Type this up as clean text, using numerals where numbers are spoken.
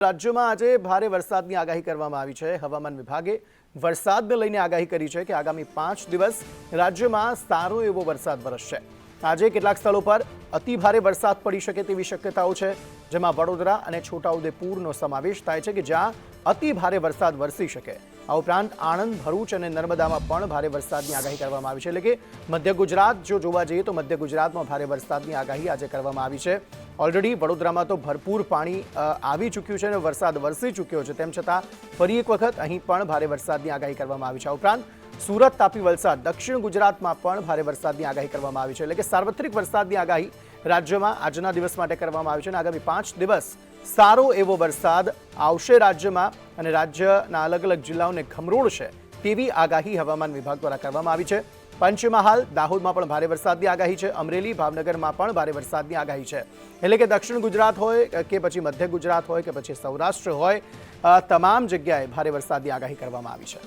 રાજ્યમાં આજે ભારે વરસાદની આગાહી કરવામાં આવી છે। હવામાન વિભાગે વરસાદને લઈને આગાહી કરી છે કે આગામી 5 દિવસ રાજ્યમાં સારો એવો વરસાદ વરસશે। આજે કેટલાક સ્થળો પર અતિ ભારે વરસાદ પડી શકે તેવી શક્યતાઓ છે, જેમાં વડોદરા અને છોટાઉદેપુરનો સમાવેશ થાય છે કે જ્યાં અતિ ભારે વરસાદ વરસી શકે। આ ઉપરાંત આણંદ, ભરૂચ અને નર્મદામાં પણ ભારે વરસાદની આગાહી કરવામાં આવી છે। એટલે કે મધ્ય ગુજરાત જો જોવા જઈએ તો મધ્ય ગુજરાતમાં ભારે વરસાદની આગાહી આજે કરવામાં આવી છે। ઓલરેડી વડોદરામાં તો ભરપૂર પાણી આવી ચૂક્યું છે અને વરસાદ વરસી ચૂક્યો છે, તેમ છતાં ફરી એક વખત અહીં પણ ભારે વરસાદની આગાહી કરવામાં આવી છે। આ ઉપરાંત સુરત, તાપી, વલસાડ, દક્ષિણ ગુજરાતમાં પણ ભારે વરસાદની આગાહી કરવામાં આવી છે। એટલે કે સાર્વત્રિક વરસાદની આગાહી રાજ્યમાં આજના દિવસ માટે કરવામાં આવી છે અને આગામી 5 દિવસ સારો એવો વરસાદ આવશે રાજ્યમાં અને રાજ્યના અલગ અલગ જિલ્લાઓને ખમરોળશે તેવી આગાહી હવામાન વિભાગ દ્વારા કરવામાં આવી છે। પંચમહાલ, દાહોદમાં પણ ભારે વરસાદની આગાહી છે। અમરેલી, ભાવનગરમાં પણ ભારે વરસાદની આગાહી છે। એટલે કે દક્ષિણ ગુજરાત હોય કે પછી મધ્ય ગુજરાત હોય કે પછી સૌરાષ્ટ્ર હોય, તમામ જગ્યાએ ભારે વરસાદની આગાહી કરવામાં આવી છે।